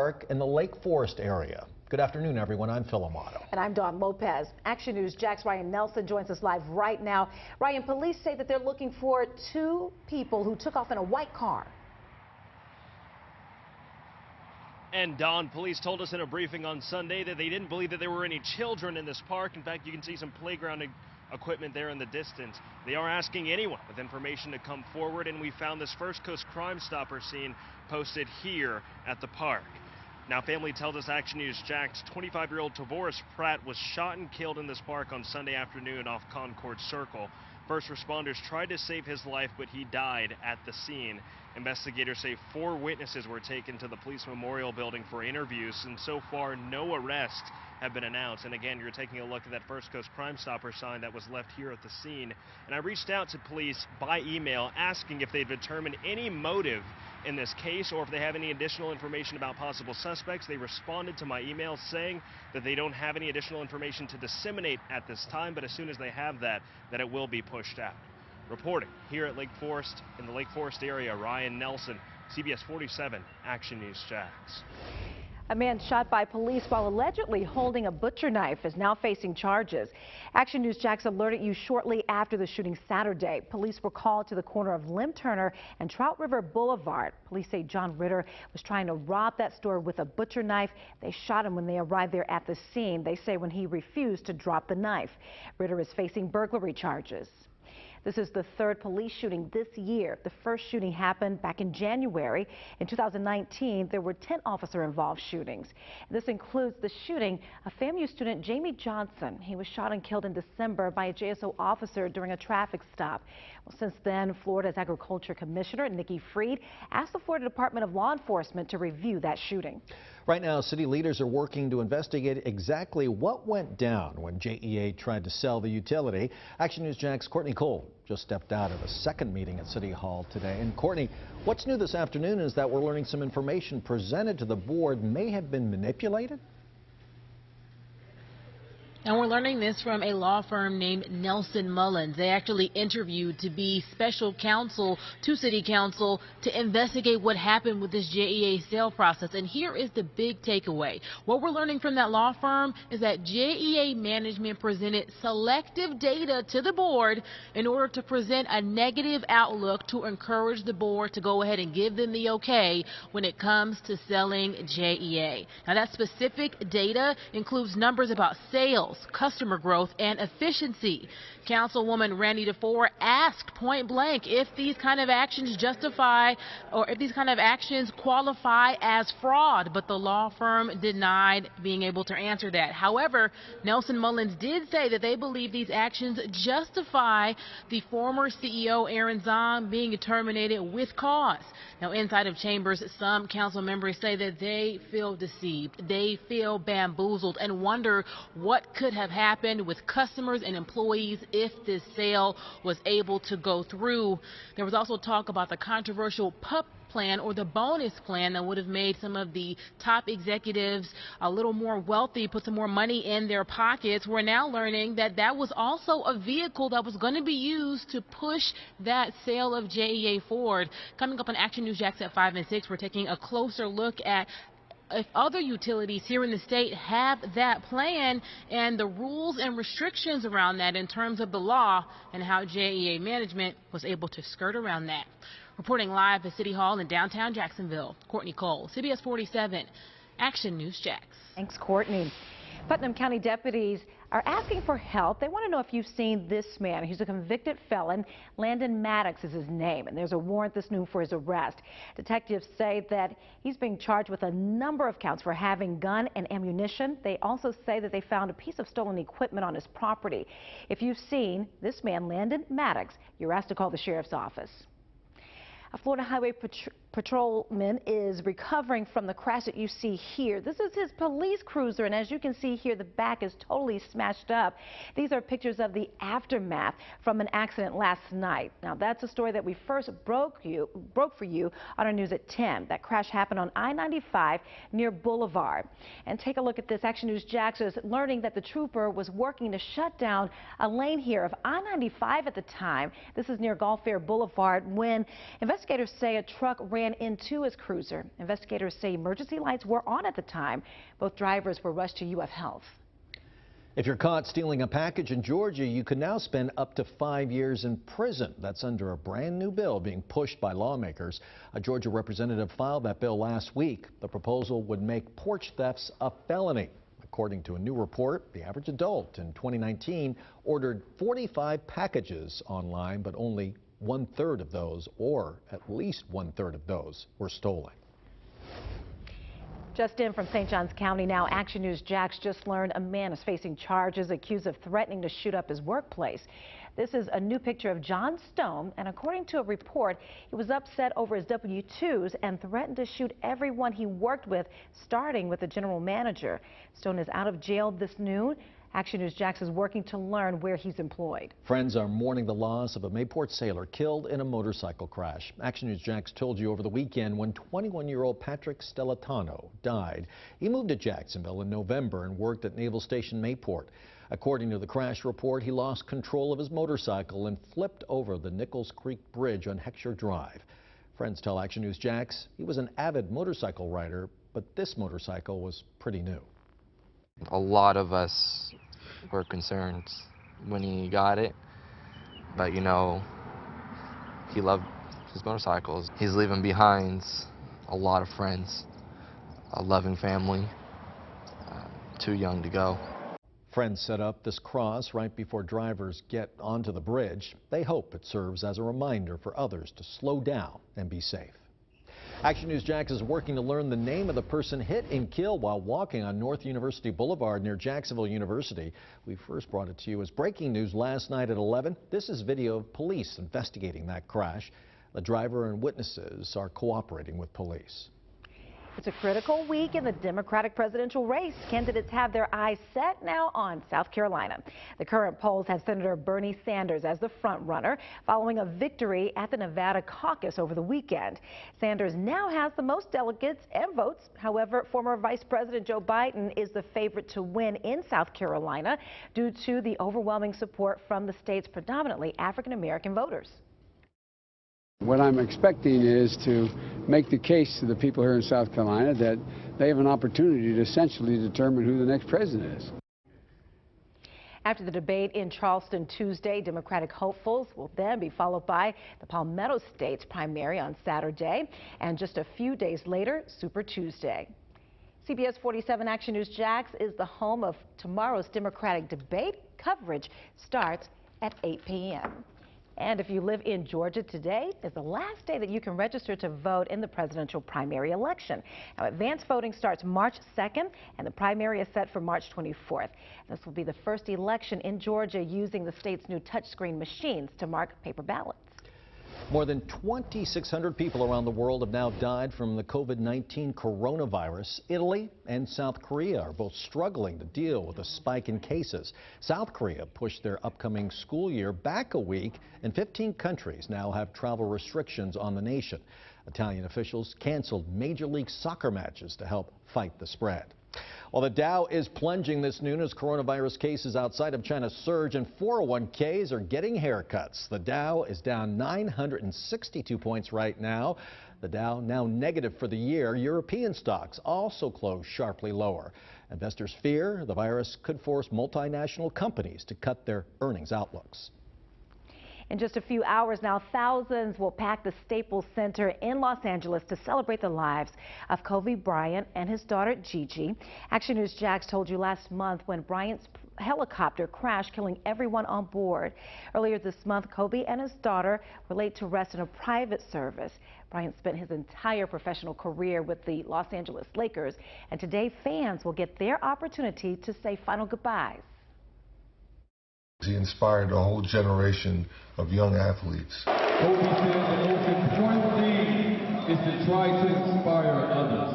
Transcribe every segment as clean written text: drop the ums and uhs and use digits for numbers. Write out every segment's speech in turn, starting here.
park in the Lake Forest area. Good afternoon, everyone. I'm Phil Amato. And I'm Dawn Lopez. Action News Jack's Ryan Nelson joins us live right now. Ryan, police say that they're looking for two people who took off in a white car. And Dawn, police told us in a briefing on Sunday that they didn't believe that there were any children in this park. In fact, you can see some playground equipment there in the distance. They are asking anyone with information to come forward, and we found this First Coast Crime Stopper scene posted here at the park. Now, family tells us Action News Jack's 25-year-old Tavoris Pratt was shot and killed in this park on Sunday afternoon off Concord Circle. First responders tried to save his life, but he died at the scene. Investigators say 4 witnesses were taken to the police memorial building for interviews, and so far no arrests have been announced. And again, you're taking a look at that First Coast Crime Stopper sign that was left here at the scene. And I reached out to police by email asking if they've determined any motive in this case or if they have any additional information about possible suspects. They responded to my email saying that they don't have any additional information to disseminate at this time, but as soon as they have that it will be pushed out. Reporting here at Lake Forest, in the Lake Forest area, Ryan Nelson, CBS 47, Action News Jax. A man shot by police while allegedly holding a butcher knife is now facing charges. Action News Jax alerted you shortly after the shooting Saturday. Police were called to the corner of Lim Turner and Trout River Boulevard. Police say John Ritter was trying to rob that store with a butcher knife. They shot him when they arrived there at the scene. They say when he refused to drop the knife. Ritter is facing burglary charges. This is the 3rd police shooting this year. The first shooting happened back in January. In 2019, there were 10 officer-involved shootings. This includes the shooting of FAMU student Jamie Johnson. He was shot and killed in December by a JSO officer during a traffic stop. Well, since then, Florida's Agriculture Commissioner Nikki Fried asked the Florida Department of Law Enforcement to review that shooting. Right now, city leaders are working to investigate exactly what went down when JEA tried to sell the utility. Action News Jack's Courtney Cole just stepped out of a second meeting at City Hall today. And Courtney, what's new this afternoon is that we're learning some information presented to the board may have been manipulated. And we're learning this from a law firm named Nelson Mullins. They actually interviewed to be special counsel to City Council to investigate what happened with this JEA sale process. And here is the big takeaway. What we're learning from that law firm is that JEA management presented selective data to the board in order to present a negative outlook to encourage the board to go ahead and give them the okay when it comes to selling JEA. Now, that specific data includes numbers about sales, customer growth, and efficiency. Councilwoman Randy DeFore asked point blank if these kind of actions justify or if these kind of actions qualify as fraud, but the law firm denied being able to answer that. However, Nelson Mullins did say that they believe these actions justify the former CEO Aaron Zahn being terminated with cause. Now, inside of chambers, some council members say that they feel deceived, they feel bamboozled, and wonder what could have happened with customers and employees if this sale was able to go through. There was also talk about the controversial PUP plan, or the bonus plan, that would have made some of the top executives a little more wealthy, put some more money in their pockets. We're now learning that that was also a vehicle that was going to be used to push that sale of JEA forward. Coming up on Action News Jax at 5 and 6, we're taking a closer look at if other utilities here in the state have that plan and the rules and restrictions around that in terms of the law and how JEA management was able to skirt around that. Reporting live at City Hall in downtown Jacksonville, Courtney Cole, CBS 47, Action News Jax. Thanks, Courtney. Putnam County deputies are asking for help. They want to know if you've seen this man. He's a convicted felon. Landon Maddox is his name, and there's a warrant this noon for his arrest. Detectives say that he's being charged with a number of counts for having gun and ammunition. They also say that they found a piece of stolen equipment on his property. If you've seen this man, Landon Maddox, you're asked to call the sheriff's office. A Florida Highway Patrolman is recovering from the crash that you see here. This is his police cruiser, and as you can see here, the back is totally smashed up. These are pictures of the aftermath from an accident last night. Now, that's a story that we first broke for you on our news at 10. That crash happened on I-95 near Boulevard. And take a look at this. Action News Jax is learning that the trooper was working to shut down a lane here of I-95 at the time. This is near Gulf Air Boulevard when investigators say a truck ran ran into his cruiser. Investigators say emergency lights were on at the time. Both drivers were rushed to UF Health. If you're caught stealing a package in Georgia, you can now spend up to 5 years in prison. That's under a brand new bill being pushed by lawmakers. A Georgia representative filed that bill last week. The proposal would make porch thefts a felony. According to a new report, the average adult in 2019 ordered 45 packages online, but only 1/3 of those, or at least 1/3 of those, were stolen. Just in from St. Johns County now, Action News Jax just learned a man is facing charges accused of threatening to shoot up his workplace. This is a new picture of John Stone, and according to a report, he was upset over his W-2s and threatened to shoot everyone he worked with, starting with the general manager. Stone is out of jail this noon. Action News Jax is working to learn where he's employed. Friends are mourning the loss of a Mayport sailor killed in a motorcycle crash. Action News Jax told you over the weekend when 21-year-old Patrick Stellatano died. He moved to Jacksonville in November and worked at Naval Station Mayport. According to the crash report, he lost control of his motorcycle and flipped over the Nichols Creek Bridge on Heckscher Drive. Friends tell Action News Jax he was an avid motorcycle rider, but this motorcycle was pretty new. A lot of us were concerned when he got it, but you know, he loved his motorcycles. He's leaving behind a lot of friends, a loving family, too young to go. Friends set up this cross right before drivers get onto the bridge. They hope it serves as a reminder for others to slow down and be safe. Action News Jax is working to learn the name of the person hit and killed while walking on North University Boulevard near Jacksonville University. We first brought it to you as breaking news last night at 11. This is video of police investigating that crash. The driver and witnesses are cooperating with police. It's a critical week in the Democratic presidential race. Candidates have their eyes set now on South Carolina. The current polls have Senator Bernie Sanders as the front runner following a victory at the Nevada caucus over the weekend. Sanders now has the most delegates and votes. However, former Vice President Joe Biden is the favorite to win in South Carolina due to the overwhelming support from the state's predominantly African-American voters. What I'm expecting is to make the case to the people here in South Carolina that they have an opportunity to essentially determine who the next president is. After the debate in Charleston Tuesday, Democratic hopefuls will then be followed by the Palmetto State's primary on Saturday, and just a few days later, Super Tuesday. CBS 47 Action News Jax is the home of tomorrow's Democratic debate. Coverage starts at 8 p.m. And if you live in Georgia, today is the last day that you can register to vote in the presidential primary election. Now, advance voting starts March 2nd, and the primary is set for March 24th. This will be the first election in Georgia using the state's new touchscreen machines to mark paper ballots. More than 2,600 people around the world have now died from the COVID-19 coronavirus. Italy and South Korea are both struggling to deal with a spike in cases. South Korea pushed their upcoming school year back a week, and 15 countries now have travel restrictions on the nation. Italian officials canceled Major League Soccer matches to help fight the spread. Well, the Dow is plunging this noon as coronavirus cases outside of China surge, and 401ks are getting haircuts. The Dow is down 962 points right now. The Dow now negative for the year. European stocks also closed sharply lower. Investors fear the virus could force multinational companies to cut their earnings outlooks. In just a few hours now, thousands will pack the Staples Center in Los Angeles to celebrate the lives of Kobe Bryant and his daughter Gigi. Action News Jax told you last month when Bryant's helicopter crashed, killing everyone on board. Earlier this month, Kobe and his daughter were laid to rest in a private service. Bryant spent his entire professional career with the Los Angeles Lakers, and today fans will get their opportunity to say final goodbyes. He inspired a whole generation of young athletes. Kobe said the most important thing is to try to inspire others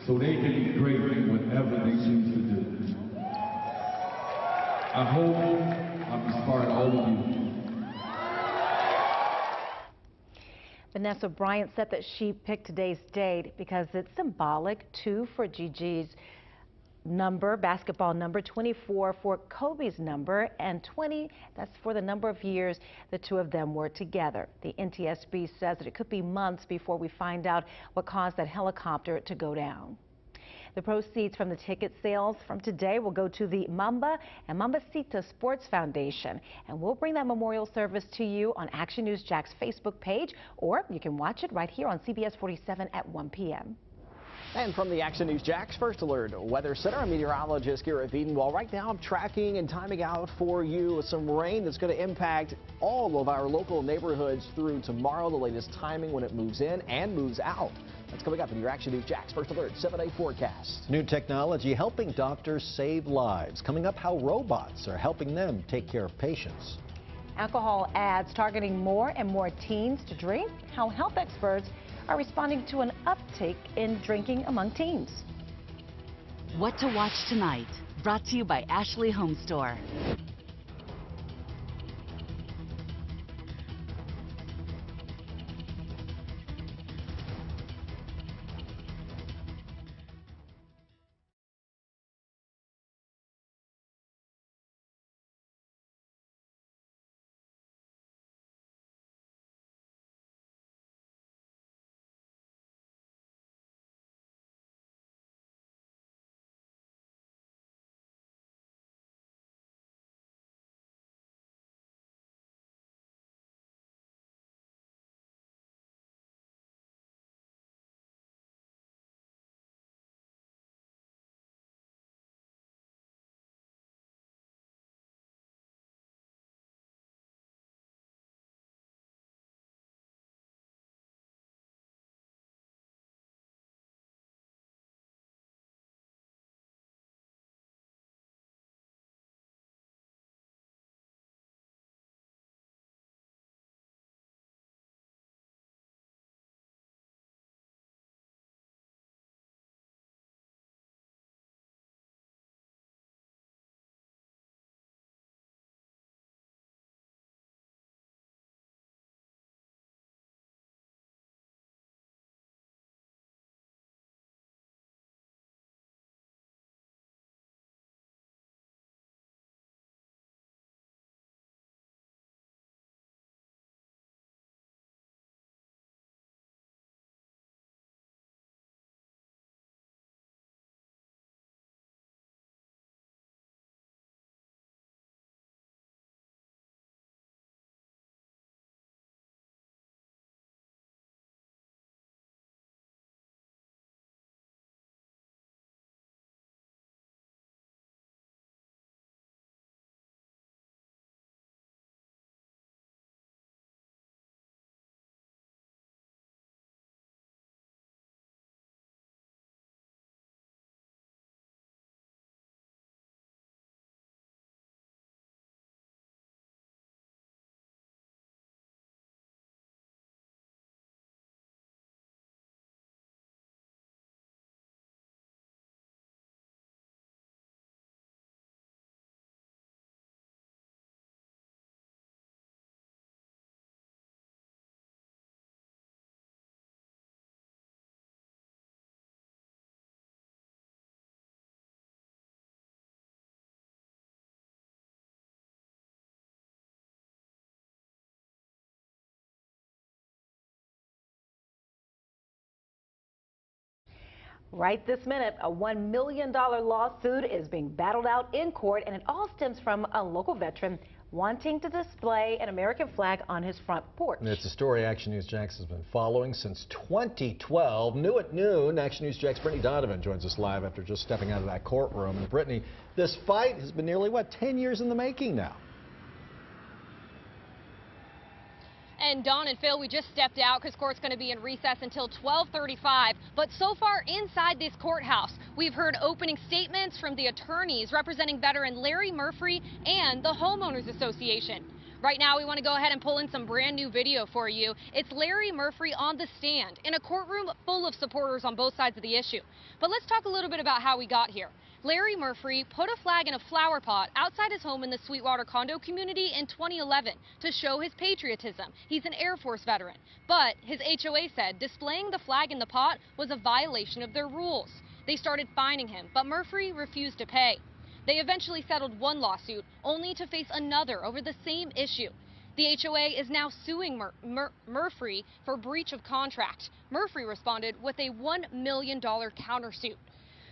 so they can be great in whatever they choose to do. I hope I've inspired all of you. Vanessa Bryant said that she picked today's date because it's symbolic, too, for Gigi's number, basketball number, 24 for Kobe's number, and 20, that's for the number of years the two of them were together. The NTSB says that it could be months before we find out what caused that helicopter to go down. The proceeds from the ticket sales from today will go to the Mamba and Mambacita Sports Foundation, and we'll bring that memorial service to you on Action News Jack's Facebook page, or you can watch it right here on CBS47 at 1 p.m. And from the Action News Jack's First Alert Weather Center, I'm meteorologist Garrett. Well, right now I'm tracking and timing out for you some rain that's going to impact all of our local neighborhoods through tomorrow. The latest timing when it moves in and moves out. That's coming up in your Action News Jack's First Alert 7-day forecast. New technology helping doctors save lives. Coming up, how robots are helping them take care of patients. Alcohol ads targeting more and more teens to drink. How health experts are responding to an uptick in drinking among teens. What to watch tonight, brought to you by Ashley Home Store. Right this minute, a $1 million lawsuit is being battled out in court, and it all stems from a local veteran wanting to display an American flag on his front porch. It's a story Action News Jax has been following since 2012. New at noon, Action News Jax Brittney Donovan joins us live after just stepping out of that courtroom. And Brittney, this fight has been nearly, 10 years in the making now? And Dawn and Phil, we just stepped out because court's going to be in recess until 12:35. But so far inside this courthouse, we've heard opening statements from the attorneys representing veteran Larry Murphy and the Homeowners Association. Right now, we want to go ahead and pull in some brand new video for you. It's Larry Murphy on the stand in a courtroom full of supporters on both sides of the issue. But let's talk a little bit about how we got here. Larry Murphy put a flag in a flower pot outside his home in the Sweetwater condo community in 2011 to show his patriotism. He's an Air Force veteran, but his HOA said displaying the flag in the pot was a violation of their rules. They started fining him, but Murphy refused to pay. They eventually settled one lawsuit, only to face another over the same issue. The HOA is now suing Murphy for breach of contract. Murphy responded with a $1 million countersuit.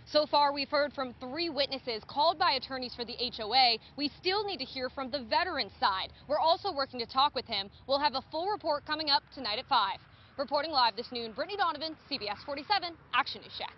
So far, we've heard from 3 witnesses called by attorneys for the HOA. We still need to hear from the veteran's side. We're also working to talk with him. We'll have a full report coming up tonight at 5. Reporting live this noon, Brittney Donovan, CBS47, Action News Jax.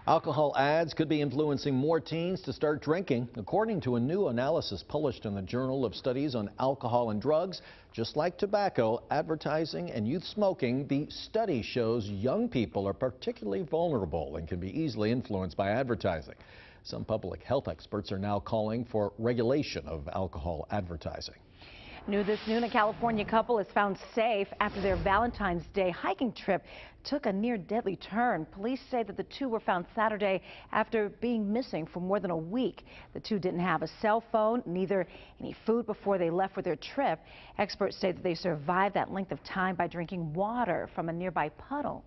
Alcohol ads could be influencing more teens to start drinking. According to a new analysis published in the Journal of Studies on Alcohol and Drugs, just like tobacco, advertising, and youth smoking, the study shows young people are particularly vulnerable and can be easily influenced by advertising. Some public health experts are now calling for regulation of alcohol advertising. New this noon, a California couple is found safe after their Valentine's Day hiking trip took a near-deadly turn. Police say that the two were found Saturday after being missing for more than a week. The two didn't have a cell phone, neither any food before they left for their trip. Experts say that they survived that length of time by drinking water from a nearby puddle.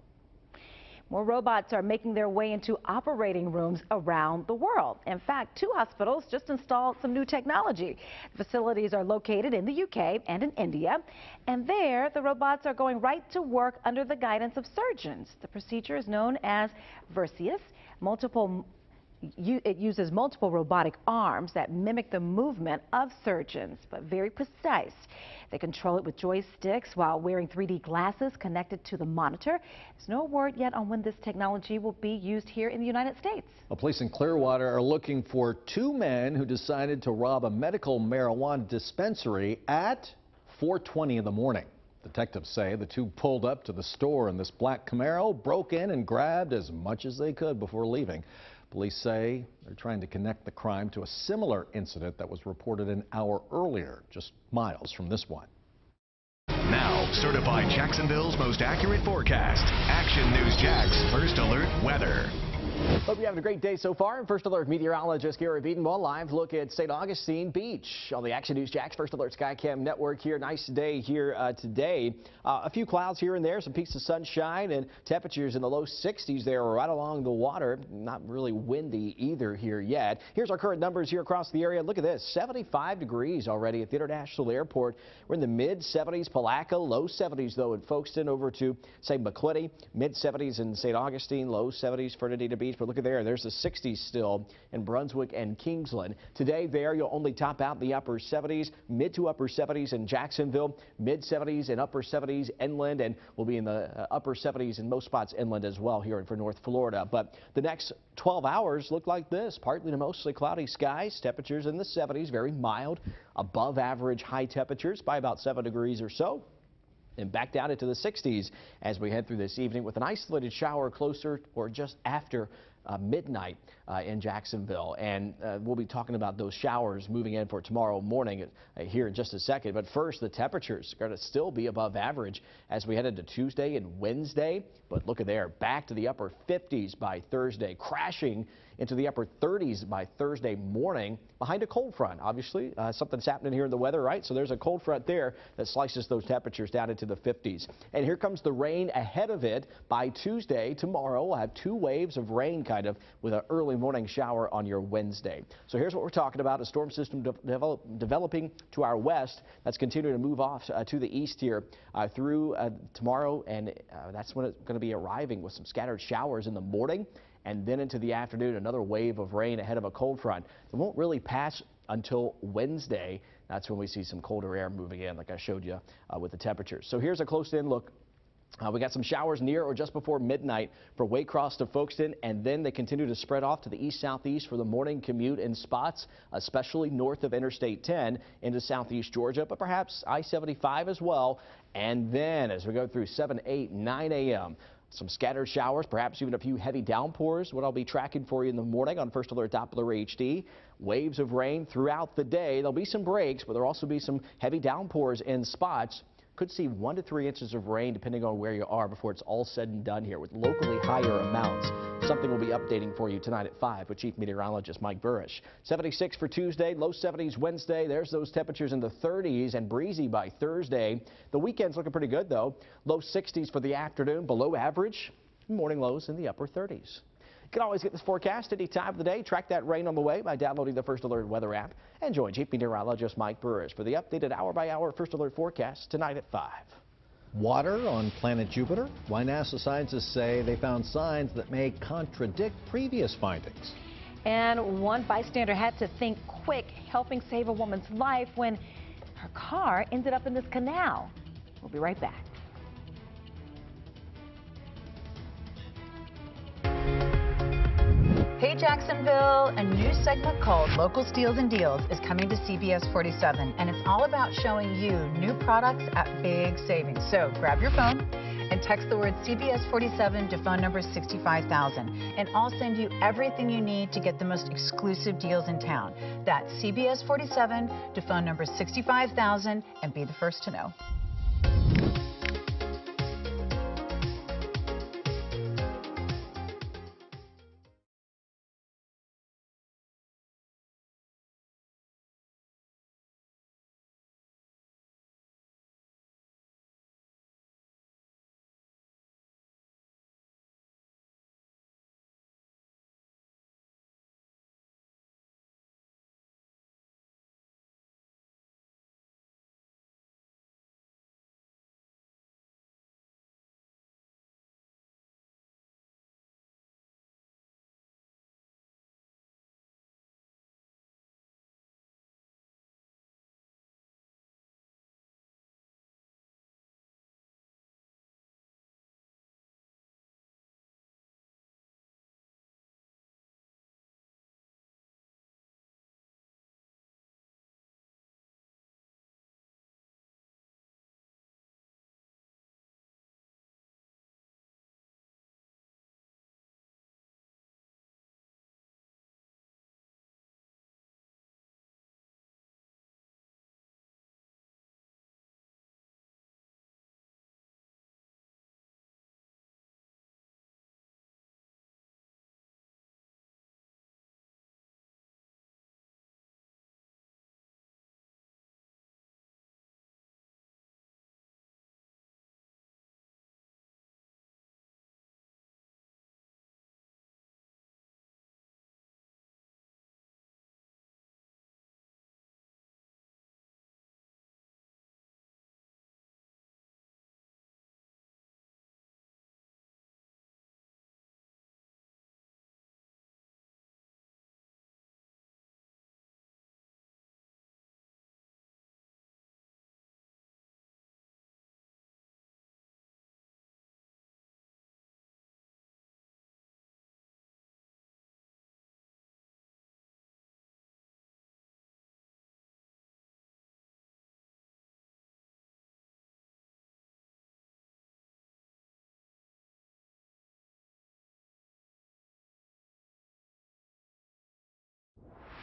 More robots are making their way into operating rooms around the world. In fact, 2 hospitals just installed some new technology. The facilities are located in the UK and in India, and there the robots are going right to work under the guidance of surgeons. The procedure is known as Vercius. It uses multiple robotic arms that mimic the movement of surgeons, but very precise. They control it with joysticks while wearing 3D glasses connected to the monitor. There's no word yet on when this technology will be used here in the United States. Well, police in Clearwater are looking for 2 men who decided to rob a medical marijuana dispensary at 4:20 in the morning. Detectives say the 2 pulled up to the store in this black Camaro, broke in and grabbed as much as they could before leaving. Police say they're trying to connect the crime to a similar incident that was reported an hour earlier, just miles from this one. Now, certified Jacksonville's most accurate forecast. Action News Jax First Alert Weather. Hope you're having a great day so far. First Alert meteorologist Garrett BEDENBAUGH live look at St. Augustine Beach on the Action News Jax First Alert Skycam network here. Nice day here today. A few clouds here and there, some peaks of sunshine, and temperatures in the low 60s there right along the water. Not really windy either here yet. Here's our current numbers here across the area. Look at this, 75 degrees already at the International Airport. We're in the mid-70s, Palaca, low 70s though at Folkestone over to St. McClinty, mid-70s in St. Augustine, low 70s Fernandina Beach. But look at there's the 60s still in Brunswick and Kingsland. Today there you'll only top out the upper 70s, mid to upper 70s in Jacksonville, mid 70s and upper 70s inland, and we'll be in the upper 70s in most spots inland as well here for North Florida. But the next 12 hours look like this, partly to mostly cloudy skies, temperatures in the 70s, very mild, above average high temperatures by about 7 degrees or so. And back down into the 60s as we head through this evening with an isolated shower closer or just after midnight in Jacksonville. And we'll be talking about those showers moving in for tomorrow morning here in just a second. But first, the temperatures are going to still be above average as we head into Tuesday and Wednesday. But look at there, back to the upper 50s by Thursday, crashing into the upper 30s by Thursday morning behind a cold front. Obviously, something's happening here in the weather, right? So there's a cold front there that slices those temperatures down into the 50s. And here comes the rain ahead of it. By Tuesday, tomorrow, we'll have 2 waves of rain kind of with an early morning shower on your Wednesday. So here's what we're talking about, a storm system developing to our west that's continuing to move off to the east here through tomorrow, and that's when it's going to be arriving with some scattered showers in the morning. And then into the afternoon, another wave of rain ahead of a cold front. It won't really pass until Wednesday. That's when we see some colder air moving in, like I showed you with the temperatures. So here's a close-in look. We got some showers near or just before midnight for Waycross to Folkestone, and then they continue to spread off to the east-southeast for the morning commute in spots, especially north of Interstate 10 into southeast Georgia, but perhaps I-75 as well. And then as we go through 7, 8, 9 a.m., some scattered showers, perhaps even a few heavy downpours, what I'll be tracking for you in the morning on First Alert Doppler HD. Waves of rain throughout the day. There'll be some breaks, but there'll also be some heavy downpours in spots. Could see 1 to 3 inches of rain depending on where you are before it's all said and done here with locally higher amounts. Something we'll be updating for you tonight at 5 with Chief Meteorologist Mike Burrish. 76 for Tuesday, low 70s Wednesday. There's those temperatures in the 30s and breezy by Thursday. The weekend's looking pretty good though. Low 60s for the afternoon, below average. Morning lows in the upper 30s. You can always get this forecast any time of the day. Track that rain on the way by downloading the First Alert weather app. And join Chief Meteorologist Mike Burris for the updated hour-by-hour First Alert forecast tonight at 5. Water on planet Jupiter? Why NASA scientists say they found signs that may contradict previous findings. And one bystander had to think quick, helping save a woman's life when her car ended up in this canal. We'll be right back. Hey Jacksonville, a new segment called Local Steals and Deals is coming to CBS 47, and it's all about showing you new products at big savings. So grab your phone and text the word CBS 47 to phone number 65000, and I'll send you everything you need to get the most exclusive deals in town. That's CBS 47 to phone number 65000 and be the first to know.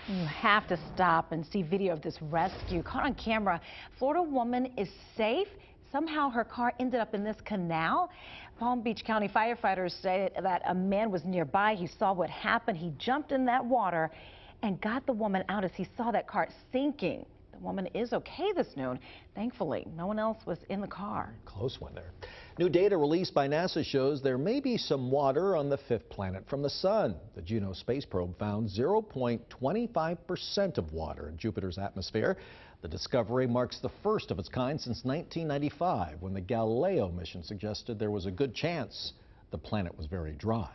You have to stop and see video of this rescue caught on camera. Florida woman is safe. Somehow her car ended up in this canal. Palm Beach County firefighters say that a man was nearby. He saw what happened. He jumped in that water and got the woman out as he saw that car sinking. The woman is okay this noon. Thankfully, no one else was in the car. Close one there. New data released by NASA shows there may be some water on the fifth planet from the sun. The Juno space probe found 0.25% of water in Jupiter's atmosphere. The discovery marks the first of its kind since 1995, when the Galileo mission suggested there was a good chance the planet was very dry.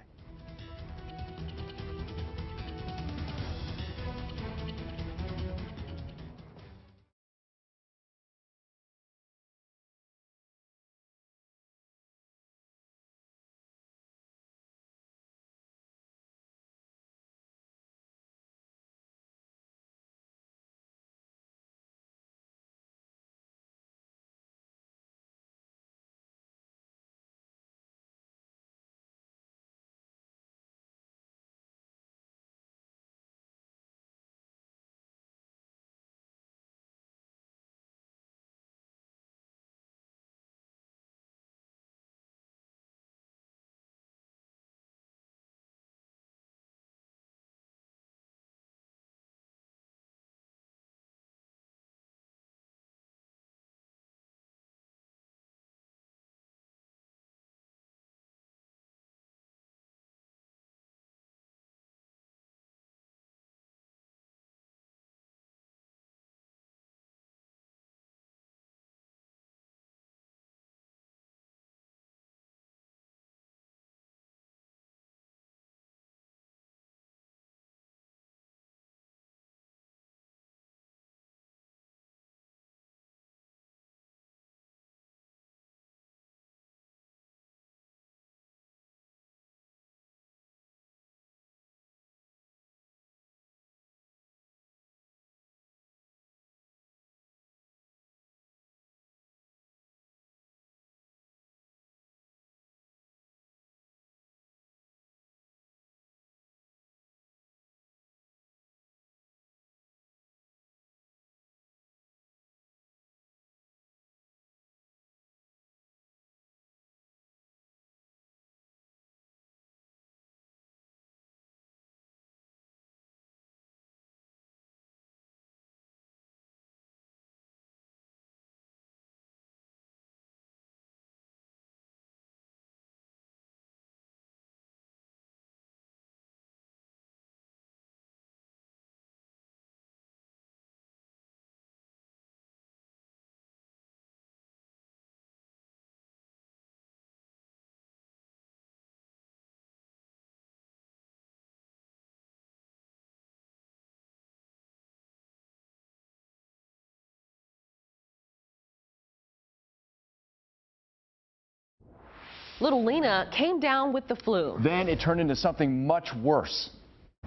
Little Lena came down with the flu. Then it turned into something much worse.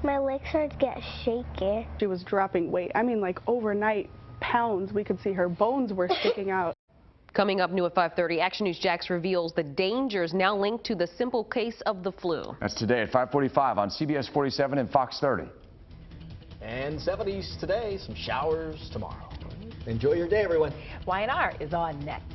My legs started to get shaky. She was dropping weight. I mean, like overnight, pounds. We could see her bones were sticking out. Coming up new at 5:30, Action News Jax reveals the dangers now linked to the simple case of the flu. That's today at 5:45 on CBS47 and Fox 30. And 70s today, some showers tomorrow. Enjoy your day, everyone. Y&R is on next.